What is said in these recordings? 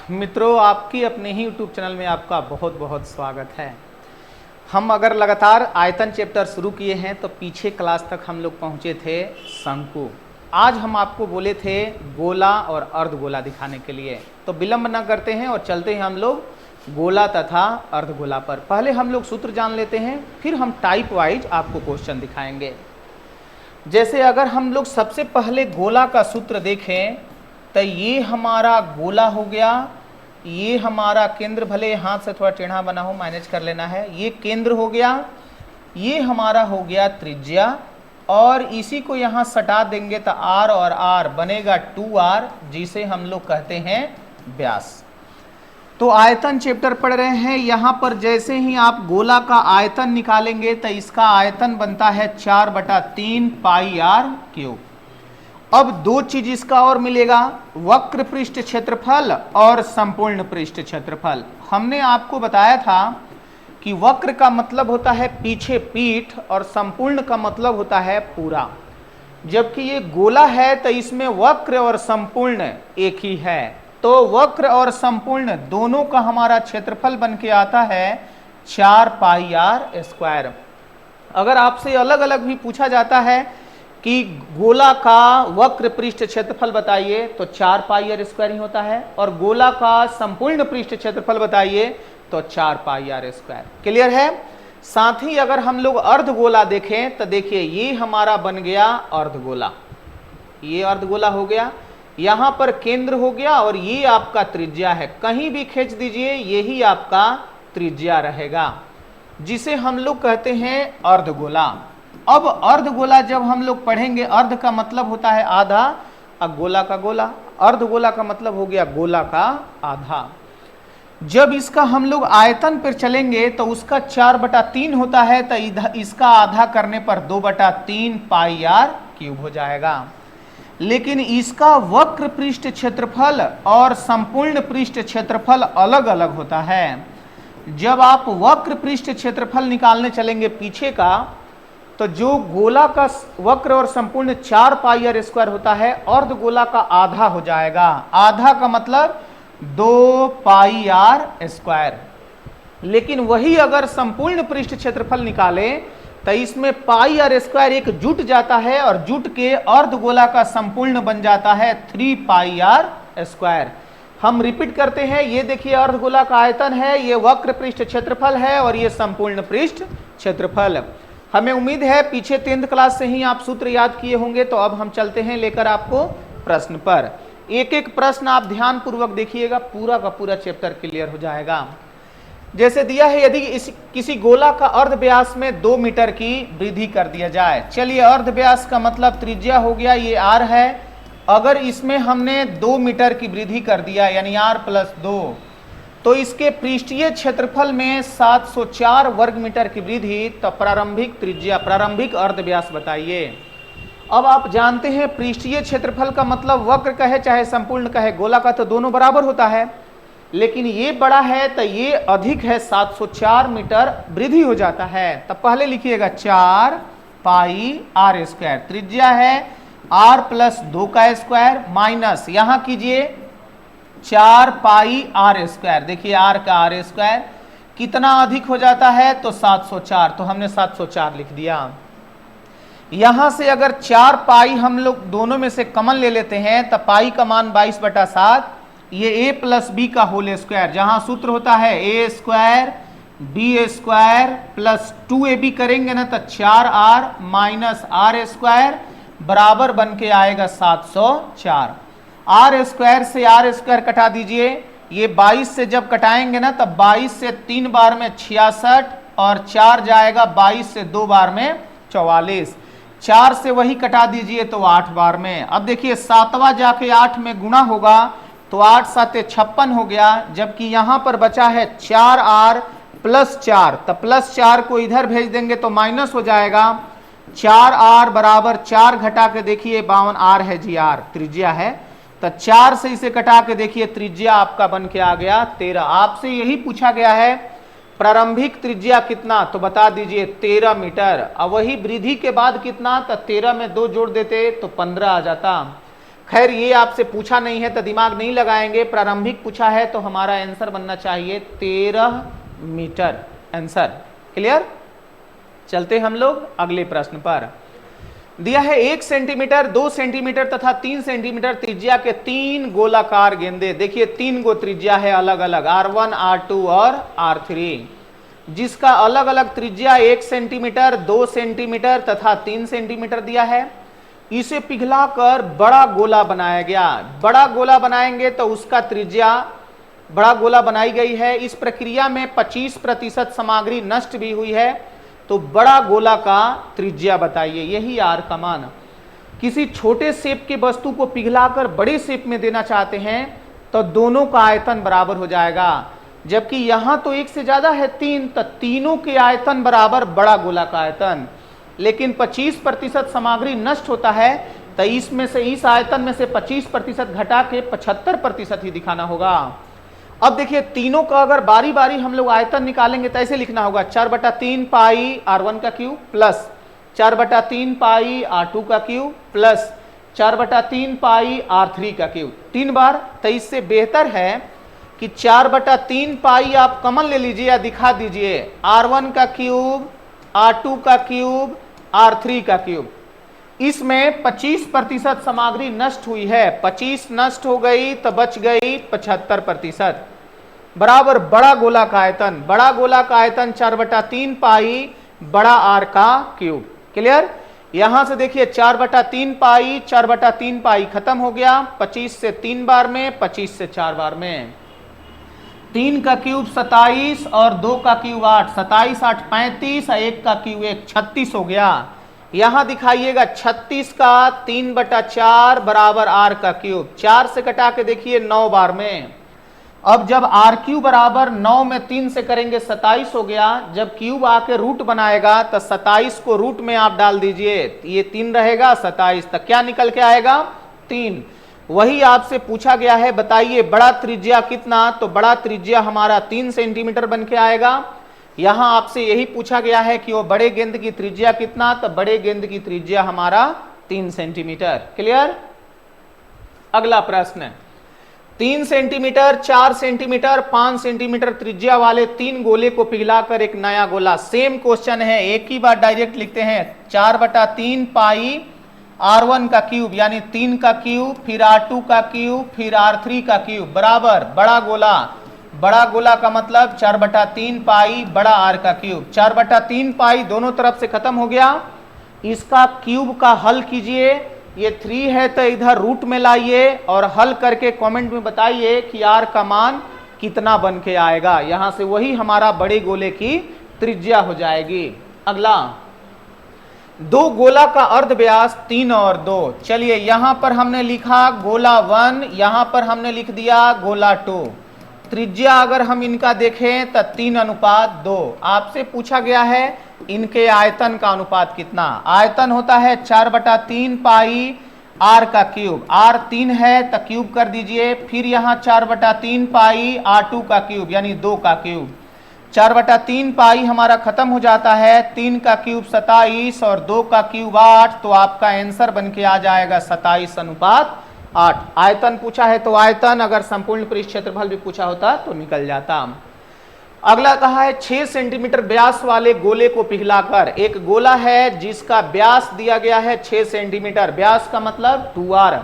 मित्रों, आपकी अपने ही यूट्यूब चैनल में आपका बहुत बहुत स्वागत है। हम अगर लगातार आयतन चैप्टर शुरू किए हैं तो पीछे क्लास तक हम लोग पहुंचे थे शंकु। आज हम आपको बोले थे गोला और अर्धगोला दिखाने के लिए, तो विलंब न करते हैं और चलते हैं हम लोग गोला तथा अर्धगोला पर। पहले हम लोग सूत्र जान लेते हैं, फिर हम टाइप वाइज आपको क्वेश्चन दिखाएंगे। जैसे अगर हम लोग सबसे पहले गोला का सूत्र देखें तो ये हमारा गोला हो गया, ये हमारा केंद्र, भले हाथ से थोड़ा टेढ़ा बना हो मैनेज कर लेना है, ये केंद्र हो गया, ये हमारा हो गया त्रिज्या, और इसी को यहाँ सटा देंगे तो r और r बनेगा 2r, जिसे हम लोग कहते हैं व्यास। तो आयतन चैप्टर पढ़ रहे हैं, यहाँ पर जैसे ही आप गोला का आयतन निकालेंगे तो इसका आयतन बनता है 4/3 पाई r क्यूब। अब दो चीज इसका और मिलेगा, वक्र पृष्ठ क्षेत्रफल और संपूर्ण पृष्ठ क्षेत्रफल। हमने आपको बताया था कि वक्र का मतलब होता है पीछे पीठ और संपूर्ण का मतलब होता है पूरा। जबकि ये गोला है तो इसमें वक्र और संपूर्ण एक ही है, तो वक्र और संपूर्ण दोनों का हमारा क्षेत्रफल बन के आता है 4 पाई r स्क्वायर। अगर आपसे अलग अलग भी पूछा जाता है कि गोला का वक्र पृष्ठ क्षेत्रफल बताइए तो 4 पाई r स्क्वायर ही होता है, और गोला का संपूर्ण पृष्ठ क्षेत्रफल बताइए तो 4 पाई r स्क्वायर। क्लियर है? साथ ही अगर हम लोग अर्धगोला देखें तो देखिए ये हमारा बन गया अर्धगोला, ये अर्धगोला हो गया, यहां पर केंद्र हो गया और ये आपका त्रिज्या है। कहीं भी खींच दीजिए यही आपका त्रिज्या रहेगा, जिसे हम लोग कहते हैं अर्धगोला। अब अर्धगोला जब हम लोग पढ़ेंगे, अर्ध का मतलब होता है आधा, अब गोला का गोला, अर्धगोला का मतलब हो गया गोला का आधा। जब इसका हम लोग आयतन पर चलेंगे तो उसका 4/3 होता है, तो इसका आधा करने पर 2/3 पाई r क्यूब हो जाएगा। लेकिन इसका वक्र पृष्ठ क्षेत्रफल और संपूर्ण पृष्ठ क्षेत्रफल अलग अलग होता है। जब आप वक्र पृष्ठ क्षेत्रफल निकालने चलेंगे पीछे का, तो जो गोला का वक्र और संपूर्ण 4 पाई r स्क्वायर होता है, अर्धगोला का आधा हो जाएगा। आधा का मतलब 2 पाई r स्क्वायर। लेकिन वही अगर संपूर्ण पृष्ठ क्षेत्रफल निकाले तो इसमें पाई r स्क्वायर एक जुट जाता है और जुट के अर्धगोला का संपूर्ण बन जाता है 3 पाई r स्क्वायर। हम रिपीट करते हैं, ये देखिए अर्धगोला का आयतन है, ये वक्र पृष्ठ क्षेत्रफल है और ये संपूर्ण पृष्ठ क्षेत्रफल। हमें उम्मीद है पीछे 10th क्लास से ही आप सूत्र याद किए होंगे। तो अब हम चलते हैं लेकर आपको प्रश्न पर। एक एक प्रश्न आप ध्यान पूर्वक देखिएगा, पूरा का पूरा चैप्टर क्लियर हो जाएगा। जैसे दिया है, यदि किसी गोला का अर्ध व्यास में 2 मीटर की वृद्धि कर दिया जाए। चलिए, अर्ध व्यास का मतलब त्रिज्या हो गया, ये r है। अगर इसमें हमने 2 मीटर की वृद्धि कर दिया यानी r+2, तो इसके पृष्ठीय क्षेत्रफल में 704 वर्ग मीटर की वृद्धि, तो प्रारंभिक त्रिज्या, प्रारंभिक अर्धव्यास बताइए। अब आप जानते हैं पृष्ठीय क्षेत्रफल का मतलब वक्र कहे चाहे संपूर्ण कहे, गोला का तो दोनों बराबर होता है, लेकिन ये बड़ा है तो ये अधिक है, 704 मीटर वृद्धि हो जाता है। तब पहले लिखिएगा 4 पाई r स्क्वायर, त्रिज्या है r+2 का स्क्वायर, माइनस यहां कीजिए 4 पाई r स्क्वायर। देखिए r का r स्क्वायर कितना अधिक हो जाता है तो 704, तो हमने 704 लिख दिया। यहां से अगर 4 पाई हम लोग दोनों में से कॉमन ले लेते हैं तो पाई का मान 22/7, ये a+b का होल स्क्वायर, जहां सूत्र होता है a square b square plus 2ab करेंगे ना तो 4r माइनस r स्क्वायर बराबर बन के आएगा 704। r स्क्वायर से r स्क्वायर कटा दीजिए, ये 22 से जब कटाएंगे ना तब 22 से 3 बार में 66 और 4 जाएगा 22 से 2 बार में 44, 4 से वही कटा दीजिए तो 8 बार में। अब देखिए 7वां जाके 8 में गुणा होगा तो 8 7 56 हो गया, जबकि यहां पर बचा है 4r + 4, तो +4 को इधर भेज देंगे तो माइनस हो जाएगा। 4r बराबर 4 घटा के देखिए 52r है जी, r त्रिज्या है, तो 4 से इसे कटा के देखिए त्रिज्या आपका बन के आ गया 13। आपसे यही पूछा गया है प्रारंभिक त्रिज्या कितना, तो बता दीजिए 13 मीटर। अब वही वृद्धि के बाद कितना, तो 13 में 2 जोड़ देते तो 15 आ जाता। खैर ये आपसे पूछा नहीं है तो दिमाग नहीं लगाएंगे, प्रारंभिक पूछा है तो हमारा आंसर बनना चाहिए 13 मीटर। Answer clear. चलते हम लोग अगले प्रश्न पर। दिया है 1 सेंटीमीटर, 2 सेंटीमीटर तथा 3 सेंटीमीटर त्रिज्या के 3 गोलाकार गेंदे। देखिए 3 गो त्रिज्या है अलग अलग, R1, R2 और R3, जिसका अलग अलग त्रिज्या 1 सेंटीमीटर, 2 सेंटीमीटर तथा 3 सेंटीमीटर दिया है। इसे पिघलाकर बड़ा गोला बनाया गया। बड़ा गोला बनाएंगे तो उसका त्रिज्या, बड़ा गोला बनाई गई है। इस प्रक्रिया में 25% सामग्री नष्ट भी हुई है, तो बड़ा गोला का त्रिज्या बताइए। यही आर का मान। किसी छोटे शेप के वस्तु को पिघलाकर बड़े शेप में देना चाहते हैं तो दोनों का आयतन बराबर हो जाएगा। जबकि यहां तो एक से ज्यादा है 3, तो तीनों के आयतन बराबर बड़ा गोला का आयतन। लेकिन 25% सामग्री नष्ट होता है, तो इसमें से, इस आयतन में से 25% घटा के 75% ही दिखाना होगा। अब देखिए तीनों का अगर बारी बारी हम लोग आयतन निकालेंगे तो ऐसे लिखना होगा 4/3 पाई R1 का क्यूब प्लस 4/3 पाई R2 का क्यूब प्लस 4/3 पाई R3 का क्यूब 3 बार। तो इससे बेहतर है कि 4/3 पाई आप कॉमन ले लीजिए या दिखा दीजिए, R1 का क्यूब, R2 का क्यूब, R3 का क्यूब। इसमें 25% सामग्री नष्ट हुई है, 25 नष्ट हो गई तो बच गई 75%, बराबर बड़ा गोला का आयतन। बड़ा गोला का आयतन 4/3 पाई बड़ा आर का क्यूब। क्लियर। यहां से देखिए 4/3 पाई, 4/3 पाई खत्म हो गया, 25 से 3 बार में, 25 से 4 बार में। 3 का क्यूब 27 और 2 का क्यूब 8, 27 8 35 और 1 का क्यूब 1, 36 हो गया। यहां दिखाइएगा 36 का 3/4 बराबर आर का क्यूब। 4 से कटा के देखिए 9 बार में। अब जब आर क्यूब बराबर 9 में 3 से करेंगे 27 हो गया। जब क्यूब आके रूट बनाएगा तो 27 को रूट में आप डाल दीजिए, ये 3 रहेगा, 27 तक क्या निकल के आएगा 3। वही आपसे पूछा गया है, बताइए बड़ा त्रिज्या कितना, तो बड़ा त्रिज्या हमारा 3 सेंटीमीटर बन के आएगा। यहां आपसे यही पूछा गया है कि वो बड़े गेंद की त्रिज्या कितना, तो बड़े गेंद की त्रिज्या हमारा 3 सेंटीमीटर। क्लियर। अगला प्रश्न, 3 सेंटीमीटर, 4 सेंटीमीटर, 5 सेंटीमीटर त्रिज्या वाले 3 गोले को पिघलाकर एक नया गोला। सेम क्वेश्चन है, एक ही बार डायरेक्ट लिखते हैं। 4/3 पाई R1 का क्यूब यानी 3 का क्यूब, फिर R2 का क्यूब, फिर R3 का क्यूब बराबर बड़ा गोला। बड़ा गोला का मतलब 4/3 पाई बड़ा आर का क्यूब। 4/3 पाई दोनों तरफ से खत्म हो गया। इसका क्यूब का हल कीजिए। ये 3 है तो इधर रूट में लाइए और हल करके कमेंट में बताइए कि आर का मान कितना बन के आएगा। यहां से वही हमारा बड़े गोले की त्रिज्या हो जाएगी। अगला, 2 गोला का अर्ध व्यास 3 और 2। चलिए यहां पर हमने लिखा गोला 1, यहां पर हमने लिख दिया गोला 2। त्रिज्या अगर हम इनका देखें तो 3:2। आपसे पूछा गया है इनके आयतन का अनुपात कितना। आयतन होता है 4/3 पाई आर का क्यूब। आर 3 है तो क्यूब कर दीजिए, फिर यहाँ 4/3 पाई R2 का क्यूब यानी 2 का क्यूब। 4/3 पाई हमारा खत्म हो जाता है, 3 का क्यूब 27 और 2 का क्यूब 8, तो आपका आंसर बन के आ जाएगा 27:8। आयतन पूछा है तो आयतन, अगर संपूर्ण पृष्ठ क्षेत्रफल भी पूछा होता तो निकल जाता। अगला कहा है 6 सेंटीमीटर व्यास वाले गोले को पिघलाकर, एक गोला है जिसका व्यास दिया गया है 6 सेंटीमीटर, व्यास का मतलब 2r।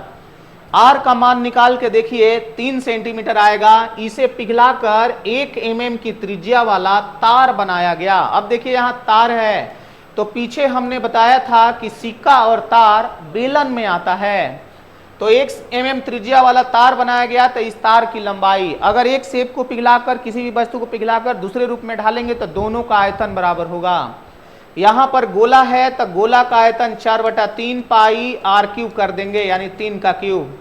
आर का मान निकाल के देखिए 3 सेंटीमीटर आएगा। इसे पिघलाकर 1 mm की त्रिज्या वाला तार बनाया गया। अब देखिए यहां तार है, तो पीछे हमने बताया था कि सिक्का और तार बेलन में आता है। तो 1 mm त्रिज्या वाला तार बनाया गया, तो इस तार की लंबाई, अगर एक शेप को पिघलाकर, किसी भी वस्तु को पिघलाकर दूसरे रूप में ढालेंगे तो दोनों का आयतन बराबर होगा। यहां पर गोला है तो गोला का आयतन 4/3 पाई आर क्यूब कर देंगे यानी 3 का क्यूब।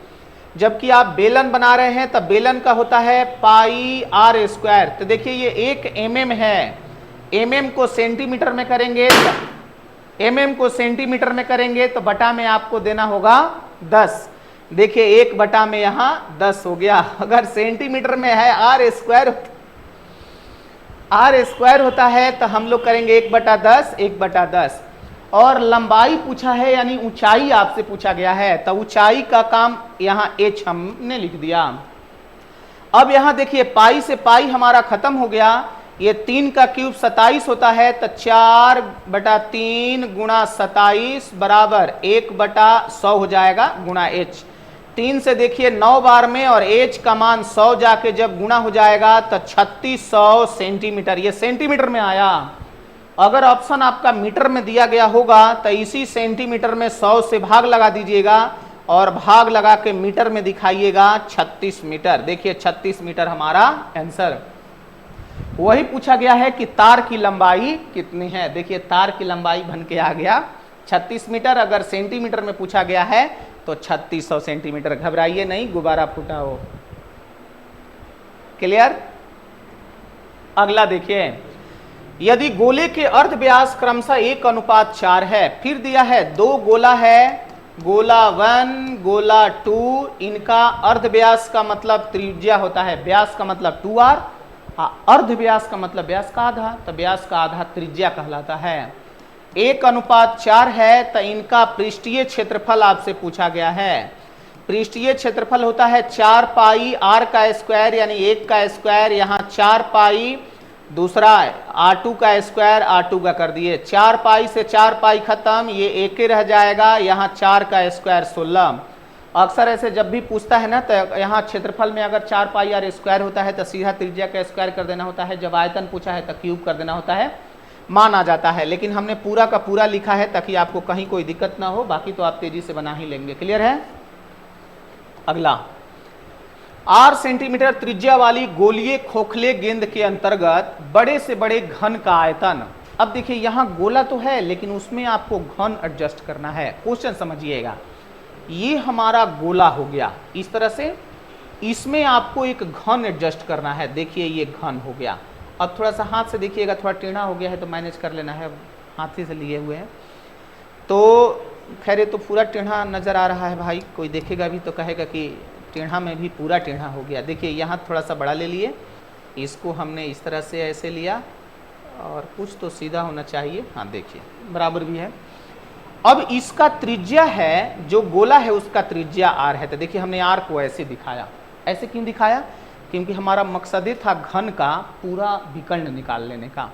जबकि आप बेलन बना रहे हैं तो बेलन का होता है पाई आर स्क्वायर। तो देखिए ये 1 mm है, mm को सेंटीमीटर में करेंगे, mm को सेंटीमीटर में करेंगे तो बटा में आपको देना होगा 10। देखिए 1 बटा में यहां 10 हो गया। अगर सेंटीमीटर में है आर स्क्वायर होता है तो हम लोग करेंगे 1/10, 1/10। और लंबाई पूछा है यानी ऊंचाई आपसे पूछा गया है, तो ऊंचाई का काम यहां h हमने लिख दिया। अब यहां देखिए पाई से पाई हमारा खत्म हो गया, ये 3 का क्यूब 27 होता है, तो 4/3 गुणा 27 बराबर 1/100 हो जाएगा गुणा h। 3 से देखिए 9 बार में और h का मान 100 जाके जब गुणा हो जाएगा तो 3600 सेंटीमीटर, ये सेंटीमीटर में आया। अगर ऑप्शन आपका मीटर में दिया गया होगा तो इसी सेंटीमीटर में 100 से भाग लगा दीजिएगा और भाग लगा के मीटर में दिखाइएगा 36 मीटर। देखिए 36 मीटर हमारा आंसर। वही पूछा गया है कि तार की लंबाई कितनी है। देखिए तार की लंबाई बन के आ गया 36 मीटर। अगर सेंटीमीटर में पूछा गया है तो 3600 सेंटीमीटर। घबराइए नहीं, गुब्बारा फूटा हो। क्लियर। अगला देखिए, यदि गोले के अर्ध व्यास क्रमशः 1:4 है, फिर दिया है 2 गोला है, गोला 1 गोला 2, इनका अर्ध व्यास का मतलब त्रिज्या होता है, व्यास का मतलब 2r, अर्ध व्यास का मतलब व्यास का आधा, तो व्यास का आधा त्रिज्या कहलाता है। 1:4 है तो इनका पृष्ठीय क्षेत्रफल आपसे पूछा गया है। पृष्ठीय क्षेत्रफल होता है 4 पाई r का स्क्वायर यानी 1 का स्क्वायर, यहाँ 4 पाई, दूसरा r2 का स्क्वायर, r2 का कर दिए, 4 पाई से 4 पाई खत्म, ये एक ही रह जाएगा, यहाँ 4 का स्क्वायर 16। अक्सर ऐसे जब भी पूछता है ना तो यहाँ क्षेत्रफल में अगर 4 पाई r स्क्वायर होता है तो सीधा त्रिज्या का स्क्वायर कर देना होता है, जब आयतन पूछा है तो क्यूब कर देना होता है, मान आ जाता है। लेकिन हमने पूरा का पूरा लिखा है ताकि आपको कहीं कोई दिक्कत ना हो, बाकी तो आप तेजी से बना ही लेंगे। क्लियर है। अगला, 8 सेंटीमीटर त्रिज्या वाली गोलीय खोखले गेंद के अंतर्गत बड़े से बड़े घन का आयतन। अब देखिए यहाँ गोला तो है लेकिन उसमें आपको घन एडजस्ट करना है। क्वेश्चन समझिएगा, ये हमारा गोला हो गया इस तरह से, इसमें आपको एक घन एडजस्ट करना है। देखिए ये घन हो गया। अब थोड़ा सा हाथ से देखिएगा, थोड़ा टेढ़ा हो गया है तो मैनेज कर लेना है, हाथ ही से लिए हुए हैं तो खैर ये तो पूरा टेढ़ा नज़र आ रहा है भाई, कोई देखेगा भी तो कहेगा कि टेढ़ा में भी पूरा टेढ़ा हो गया। देखिए यहाँ थोड़ा सा बड़ा ले लिए, इसको हमने इस तरह से ऐसे लिया और कुछ तो सीधा होना चाहिए, हाँ देखिए बराबर भी है। अब इसका त्रिज्या है, जो गोला है उसका त्रिज्या r है, तो देखिए हमने r को ऐसे दिखाया। ऐसे क्यों दिखाया? क्योंकि हमारा मकसद ही था घन का पूरा विकर्ण निकाल लेने का।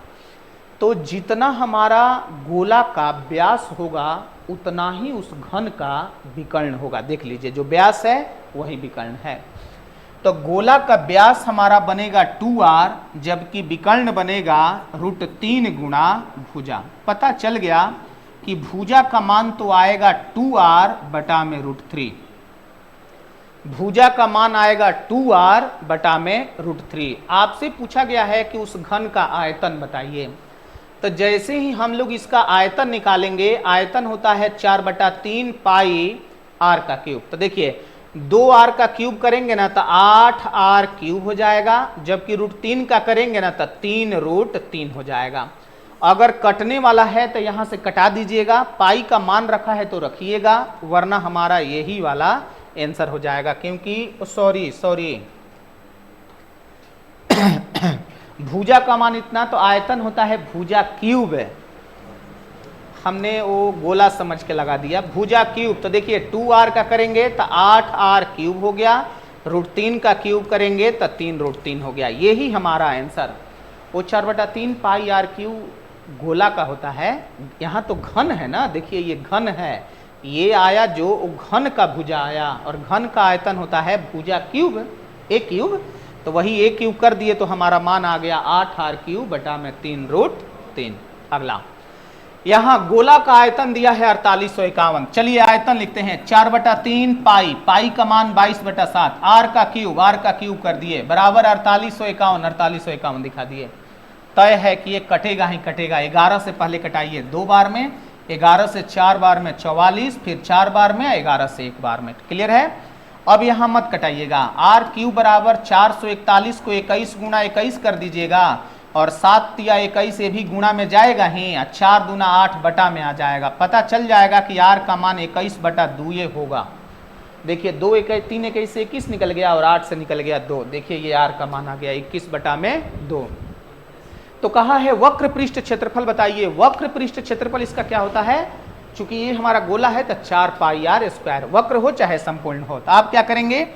तो जितना हमारा गोला का व्यास होगा उतना ही उस घन का विकर्ण होगा। देख लीजिए जो व्यास है वही विकर्ण है। तो गोला का व्यास हमारा बनेगा 2r, जबकि विकर्ण बनेगा √3 गुणा भुजा। पता चल गया कि भुजा का मान तो आएगा 2r बटा में √3, भुजा का मान आएगा 2r बटा में √3। आपसे पूछा गया है कि उस घन का आयतन बताइए। तो जैसे ही हम लोग इसका आयतन निकालेंगे, आयतन होता है 4/3 पाई r का क्यूब। तो देखिए 2r का क्यूब करेंगे ना तो 8r क्यूब हो जाएगा, जबकि √3 का करेंगे ना तो 3√3 हो जाएगा। अगर कटने वाला है तो यहां से कटा दीजिएगा, पाई का मान रखा है तो रखिएगा, वरना हमारा यही वाला आंसर हो जाएगा। क्योंकि सॉरी भुजा का मान इतना, तो आयतन होता है भुजा क्यूब, हमने वो गोला समझ के लगा दिया भुजा क्यूब। तो देखिए 2r का करेंगे तो 8r क्यूब हो गया, √3 का क्यूब करेंगे तो 3√3 हो गया। यही हमारा आंसर। वो 4/3 पाई r क्यूब गोला का होता है, यहाँ तो घन है ना, देखिए ये घन है, ये आया जो घन का भुजा आया, और घन का आयतन होता है भुजा क्यूब, a क्यूब। तो वही a क्यूब कर दिए तो हमारा मान आ गया 8r क्यूब बटा में 3√3। अगला, यहाँ गोला का आयतन दिया है 4851। चलिए आयतन लिखते हैं 4/3 पाई, पाई का मान 22/7, r का क्यूब कर दिए बराबर 4851 दिखा दिए। तय है कि ये कटेगा ही कटेगा। 11 से पहले कटाइए 2 बार में, 11 से 4 बार में 44, फिर 4 बार में, 11 से 1 बार में। क्लियर है। अब यहाँ मत कटाइएगा। r क्यूब बराबर 441 को 21 गुणा 21 कर दीजिएगा, और 7 या 21 ये भी गुणा में जाएगा ही, 4 दूना 8 बटा में आ जाएगा। पता चल जाएगा कि r का मान 21/2 होगा। देखिए 2 21 3 21 से 21 निकल गया और 8 से निकल गया 2। देखिए ये r का मान आ गया 21/2। तो कहा है वक्र पृष्ठ क्षेत्रफल बताइए। वक्र पृष्ठ क्षेत्रफल इसका क्या होता है, चूंकि ये हमारा गोला है तो 4 पाई आर स्क्वायर, वक्र हो चाहे संपूर्ण हो। तो आप क्या करेंगे,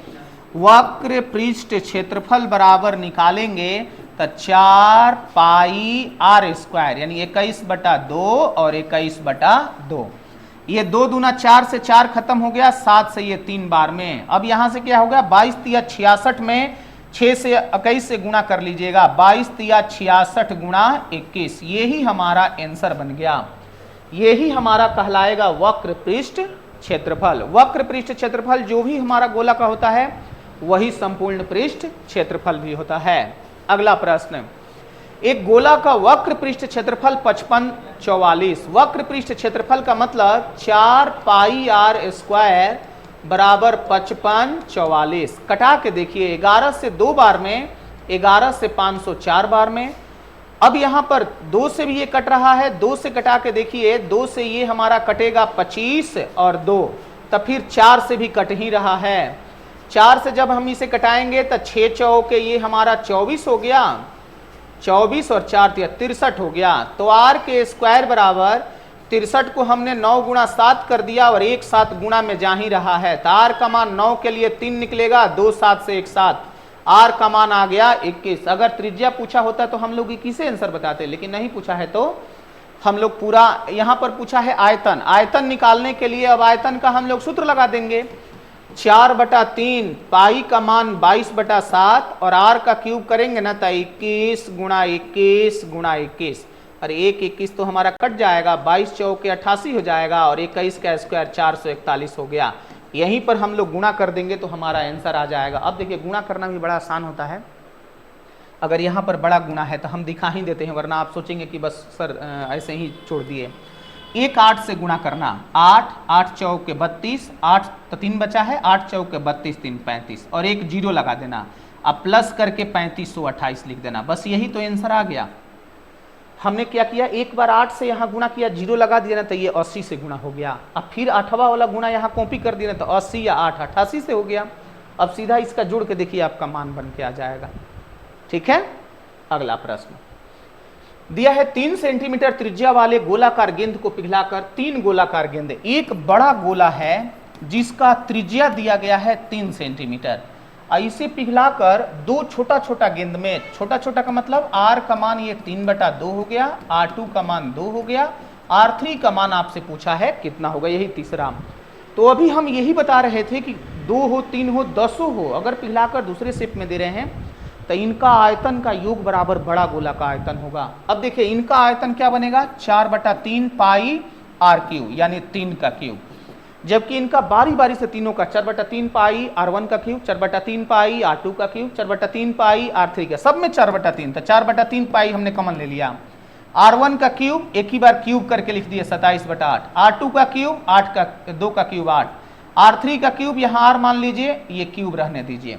वक्र पृष्ठ क्षेत्रफल बराबर निकालेंगे तो 4 पाई आर स्क्वायर यानी 21/2 और 21/2। ये 2 दूना 4 से 4 खत्म हो गया, 7 से ये 3 बार में। अब यहां से क्या होगा, 22 तिया 66 में 6 से 21 से गुणा कर लीजिएगा, 22 तिया 66 गुणा 21। यही हमारा आंसर बन गया, यही हमारा कहलाएगा वक्र पृष्ठ क्षेत्रफल। वक्र पृष्ठ क्षेत्रफल जो भी हमारा गोला का होता है वही संपूर्ण पृष्ठ क्षेत्रफल भी होता है। अगला प्रश्न, एक गोला का वक्र पृष्ठ क्षेत्रफल 55/44। वक्र पृष्ठ क्षेत्रफल का मतलब 4 पाई आर स्क्वायर बराबर 55/44। कटा के देखिए, 11 से 2 बार में, 11 से 504 बार में। अब यहां पर 2 से भी ये कट रहा है, 2 से कटा के देखिए, 2 से ये हमारा कटेगा 25 और 2, तब फिर 4 से भी कट ही रहा है। 4 से जब हम इसे कटाएंगे तो 6 चौके ये हमारा 24 हो गया, 24 और 4 63 हो गया। तो आर के स्क्वायर बराबर 63 को हमने 9 गुणा 7 कर दिया और 1 7 गुणा में जा ही रहा है। तो आर का मान 9 के लिए 3 निकलेगा, 2 7 से 1 7, आर का मान आ गया 21। अगर त्रिज्या पूछा होता तो हम लोग किसे आंसर बताते, लेकिन नहीं पूछा है तो हम लोग पूरा, यहां पर पूछा है आयतन। आयतन निकालने के लिए अब आयतन का हम लोग सूत्र लगा देंगे, 4/3 पाई का मान 22/7 और आर का क्यूब करेंगे ना तो 21 गुणा 21 गुणा 21। और 21 तो हमारा कट जाएगा, 22 चौके 88 हो जाएगा और 21 का स्क्वायर 441 हो गया। यहीं पर हम लोग गुणा कर देंगे तो हमारा आंसर आ जाएगा। अब देखिए गुणा करना भी बड़ा आसान होता है, अगर यहाँ पर बड़ा गुणा है तो हम दिखा ही देते हैं, वरना आप सोचेंगे कि बस सर ऐसे ही छोड़ दिए। 1 8 से गुणा करना, 8 8 चौके 32, 8 तो 3 बचा है, 8 चौके 32 3 35 और 1 जीरो लगा देना। अब प्लस करके 3528 लिख देना, बस यही तो आंसर आ गया। हमने क्या किया, एक बार 8 से यहाँ गुणा किया, जीरो लगा दिया ना तो ये 80 से गुणा हो गया। अब फिर 8वां वाला गुणा यहाँ कॉपी कर दिया ना तो 80 या 8 88 से हो गया। अब सीधा इसका जोड़ के देखिए आपका मान बन के आ जाएगा। ठीक है, अगला प्रश्न दिया है 3 सेंटीमीटर त्रिज्या वाले गोलाकार गेंद को पिघलाकर 3 गोलाकार गेंद, एक बड़ा गोला है जिसका त्रिज्या दिया गया है 3 सेंटीमीटर, इसे पिघलाकर 2 छोटा छोटा गेंद में, छोटा छोटा का मतलब आर का मान ये 3/2 हो गया, R2 का मान 2 हो गया, R3 का मान आपसे पूछा है कितना होगा, यही तीसरा। तो अभी हम यही बता रहे थे कि 2 हो 3 हो 10 हो, अगर पिघलाकर दूसरे शेप में दे रहे हैं तो इनका आयतन का योग बराबर बड़ा गोला का आयतन होगा। अब देखिए इनका आयतन क्या बनेगा, 4/3 पाई R³ यानी 3 का क्यूब, जबकि इनका बारी बारी से तीनों का 4/3 पाई R1 का क्यूब, 4/3 पाई R2 का क्यूब, 4/3 पाई R3 का, सब में 4/3, तो 4/3 पाई हमने कॉमन ले लिया। R1 का क्यूब एक ही बार क्यूब करके लिख दिया 27/8, R2 का क्यूब 8 का 2 का क्यूब 8, R3 का क्यूब यहाँ R मान लीजिए, ये क्यूब रहने दीजिए।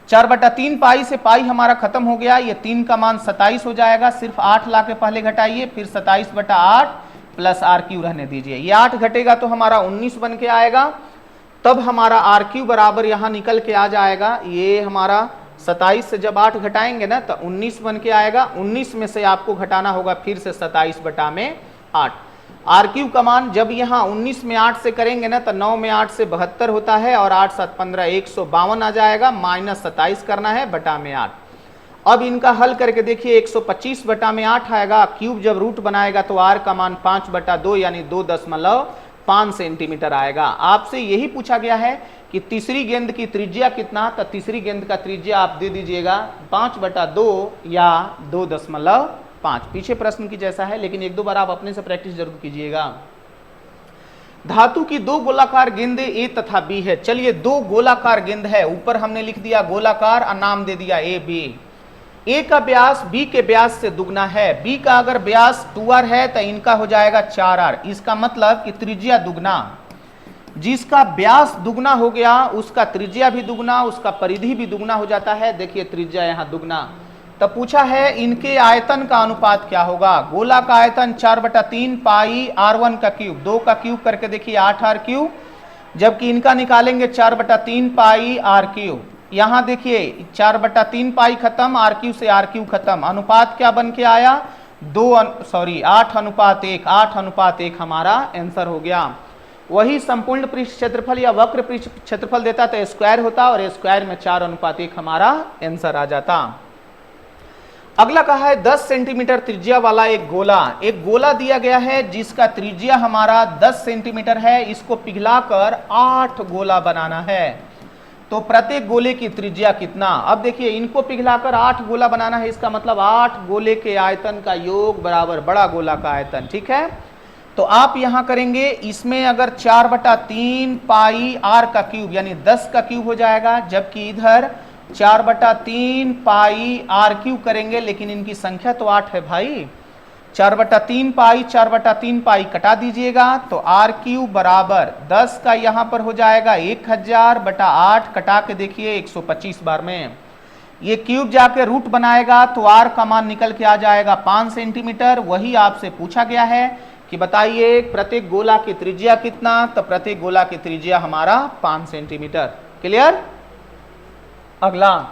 4/3 पाई से पाई हमारा खत्म हो गया, ये 3 का मान 27 हो जाएगा, सिर्फ 8 ला के पहले घटाइए, फिर 27/8 प्लस R³ रहने दीजिए, ये 8 घटेगा तो हमारा 19 बन के आएगा। तब हमारा R³ बराबर यहाँ निकल के आ जाएगा, ये हमारा 27 से जब 8 घटाएंगे ना तो 19 बन के आएगा। 19 में से आपको घटाना होगा फिर से 27/8। R³ का मान जब यहाँ 19 में 8 से करेंगे ना तो 9 में 8 से 72 होता है और 8 7 15 152 आ जाएगा, माइनस 27 करना है बटा में 8। अब इनका हल करके देखिए 125 बटा में 8 आएगा, क्यूब जब रूट बनाएगा तो R का मान 5/2 यानी 2.5 सेंटीमीटर आएगा। आपसे यही पूछा गया है कि तीसरी गेंद की त्रिज्या कितना, तो तीसरी गेंद का त्रिज्या आप दे दीजिएगा 5/2 या 2.5। पीछे प्रश्न की जैसा है, लेकिन 1-2 बार आप अपने से प्रैक्टिस जरूर कीजिएगा। धातु की 2 गोलाकार गेंदें A तथा B है। चलिए 2 गोलाकार गेंद है, ऊपर हमने लिख दिया गोलाकार और नाम दे दिया A B। A का व्यास B के व्यास से दुगना है, B का अगर व्यास 2R है तो इनका हो जाएगा 4R। इसका मतलब कि त्रिज्या दुगना, जिसका व्यास दुगना हो गया उसका त्रिज्या भी दुगना, उसका परिधि भी दुगना हो जाता है। देखिए त्रिज्या यहाँ दुगना। तब पूछा है इनके आयतन का अनुपात क्या होगा। गोला का आयतन 4/3 पाई R1 का क्यूब, 2 का क्यूब करके देखिए 8R³, जबकि इनका निकालेंगे 4/3 पाई R³ यहाँ देखिए 4/3 पाई खत्म, आर क्यू से आर क्यू खत्म, अनुपात क्या बन के आया 8:1, 8:1 हमारा आंसर हो गया। वही संपूर्ण पृष्ठ क्षेत्रफल या वक्र पृष्ठ क्षेत्रफल देता तो स्क्वायर होता और स्क्वायर में 4:1 हमारा आंसर आ जाता। अगला कहा है 10 सेंटीमीटर त्रिज्या वाला एक गोला दिया गया है जिसका त्रिज्या हमारा 10 सेंटीमीटर है। इसको पिघलाकर 8 गोला बनाना है, तो प्रत्येक गोले की त्रिज्या कितना। अब देखिए इनको पिघलाकर 8 गोला बनाना है, इसका मतलब 8 गोले के आयतन का योग बराबर बड़ा गोला का आयतन। ठीक है, तो आप यहां करेंगे, इसमें अगर 4/3 पाई आर का क्यूब यानी 10 का क्यूब हो जाएगा, जबकि इधर 4/3 पाई आर क्यूब करेंगे, लेकिन इनकी संख्या तो 8 है भाई। 4/3 पाई कटा दीजिएगा तो आर क्यूब बराबर 10 का यहां पर हो जाएगा 1000/8, कटा के देखिए 125 बार में ये क्यूब जाके रूट बनाएगा तो आर का मान निकल के आ जाएगा 5 सेंटीमीटर। वही आपसे पूछा गया है कि बताइए प्रत्येक गोला की त्रिज्या कितना, तो प्रत्येक गोला की त्रिज्या हमारा 5 सेंटीमीटर। क्लियर। अगला,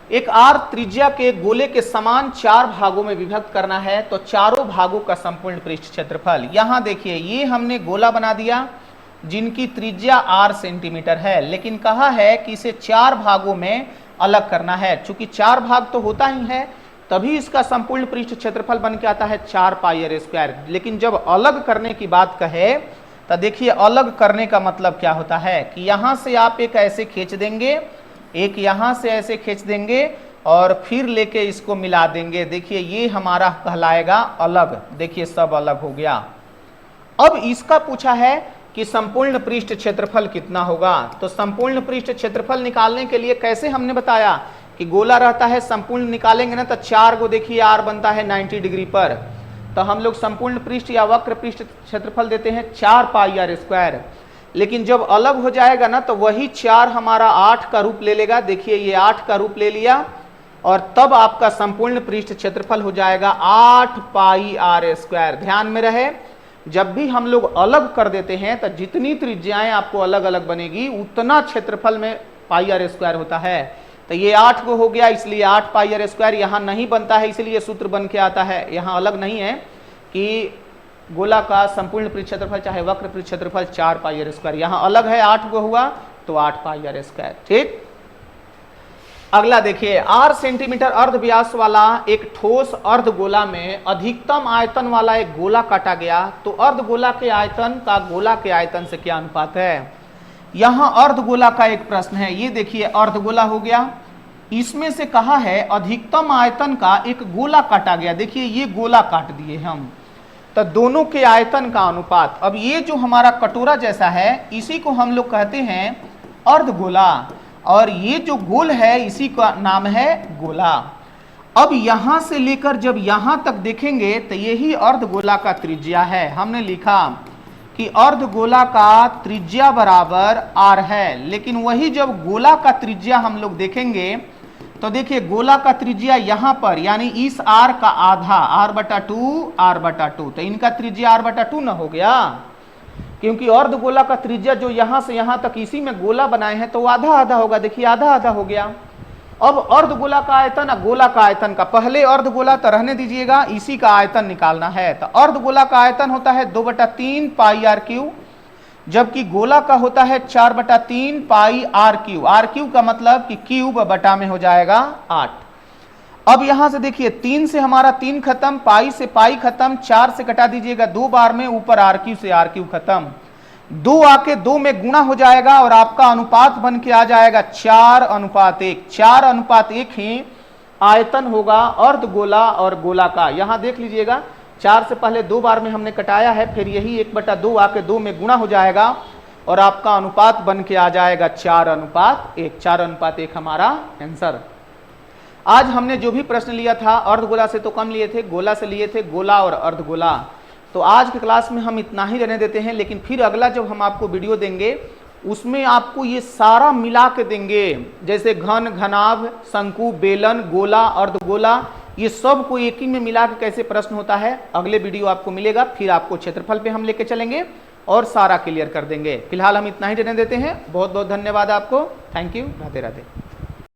एक आर त्रिज्या के गोले के समान 4 भागों में विभक्त करना है, तो चारों भागों का संपूर्ण पृष्ठ क्षेत्रफल। यहां देखिए ये हमने गोला बना दिया जिनकी त्रिज्या r सेंटीमीटर है, लेकिन कहा है कि इसे 4 भागों में अलग करना है। चूंकि 4 भाग तो होता ही है, तभी इसका संपूर्ण पृष्ठ क्षेत्रफल बन के आता है 4 पाई आर स्क्वायर। लेकिन जब अलग करने की बात कहे तो देखिए अलग करने का मतलब क्या होता है कि यहां से आप एक ऐसे खींच देंगे, एक यहां से ऐसे खींच देंगे और फिर लेके इसको मिला देंगे। देखिए ये हमारा कहलाएगा अलग। देखिए सब अलग हो गया। अब इसका पूछा है कि संपूर्ण पृष्ठ क्षेत्रफल कितना होगा, तो संपूर्ण पृष्ठ क्षेत्रफल निकालने के लिए कैसे हमने बताया कि गोला रहता है, संपूर्ण निकालेंगे ना तो 4 को देखिए आर बनता है 90 डिग्री पर, तो हम लोग संपूर्ण पृष्ठ या वक्र पृष्ठ क्षेत्रफल देते हैं 4 पाई आर स्क्वायर। लेकिन जब अलग हो जाएगा ना तो वही 4 हमारा 8 का रूप ले लेगा। देखिए ये 8 का रूप ले लिया और तब आपका संपूर्ण पृष्ठ क्षेत्रफल हो जाएगा 8 पाई आर स्क्वायर। ध्यान में रहे, जब भी हम लोग अलग कर देते हैं तो जितनी त्रिज्याएं आपको अलग अलग बनेगी उतना क्षेत्रफल में पाई आर स्क्वायर होता है। तो ये 8 को हो गया, इसलिए 8 पाई आर स्क्वायर यहाँ नहीं बनता है, इसलिए सूत्र बन के आता है। यहाँ अलग नहीं है कि गोला का संपूर्ण पृष्ठ क्षेत्रफल चाहे वक्र पृष्ठ क्षेत्रफल 4 पाई आर स्क्वायर, यहाँ अलग है 8 को हुआ तो 8 पाई आर स्क्वायर। ठीक। अगला देखिए 8 सेंटीमीटर अर्ध व्यास वाला एक ठोस अर्ध गोला में अधिकतम आयतन वाला एक गोला काटा गया, तो अर्ध गोला के आयतन का गोला के आयतन से क्या अनुपात है। यहां अर्ध गोला का एक प्रश्न है। ये देखिए अर्ध गोला हो गया, इसमें से कहा है अधिकतम आयतन का एक गोला काटा गया। देखिए ये गोला काट दिए हम, तो दोनों के आयतन का अनुपात। अब ये जो हमारा कटोरा जैसा है इसी को हम लोग कहते हैं अर्ध गोला, और ये जो गोल है इसी का नाम है गोला। अब यहां से लेकर जब यहां तक देखेंगे तो यही अर्ध गोला का त्रिज्या है। हमने लिखा कि अर्ध गोला का त्रिज्या बराबर r है, लेकिन वही जब गोला का त्रिज्या हम लोग देखेंगे तो देखिए गोला का त्रिज्या यहां पर यानी इस r का आधा r/2 तो इनका त्रिज्या r/2 न हो गया, क्योंकि अर्ध गोला का त्रिज्या जो यहां से यहां तक इसी में गोला बनाए हैं तो आधा आधा होगा। देखिए आधा आधा हो गया। अब अर्ध गोला का आयतन गोला का आयतन का, पहले अर्ध गोला तो रहने दीजिएगा, इसी का आयतन निकालना है। तो अर्ध गोला का आयतन होता है 2/3 पाई आर क्यूब, जबकि गोला का होता है 4/3 पाई आर क्यूब। आर क्यूब का मतलब कि क्यूब बटा में हो जाएगा 8। अब यहां से देखिए 3 से हमारा 3 खत्म, पाई से पाई खत्म, 4 से कटा दीजिएगा 2 बार में, ऊपर आर क्यूब से आर क्यूब खत्म, 2 आके 2 में गुणा हो जाएगा और आपका अनुपात बन के आ जाएगा 4:1। 4:1 ही आयतन होगा अर्ध गोला और गोला का। यहां देख लीजिएगा 4 से पहले 2 बार में हमने कटाया है, फिर यही 1/2 आके 2 में गुणा हो जाएगा और आपका अनुपात बन के आ जाएगा 4:1। 4:1 हमारा आंसर। आज हमने जो भी प्रश्न लिया था अर्ध गोला से तो कम लिए थे, गोला से लिए थे, गोला और अर्ध गोला। तो आज की क्लास में हम इतना ही रहने देते हैं, लेकिन फिर अगला जब हम आपको वीडियो देंगे उसमें आपको ये सारा मिला के देंगे, जैसे घन, घनाभ, शंकु, बेलन, गोला, अर्ध गोला, ये सब को एक ही में मिला के कैसे प्रश्न होता है, अगले वीडियो आपको मिलेगा। फिर आपको क्षेत्रफल पे हम लेके चलेंगे। और सारा क्लियर कर देंगे। फिलहाल हम इतना ही देने देते हैं। बहुत बहुत धन्यवाद आपको। Thank you. राधे राधे।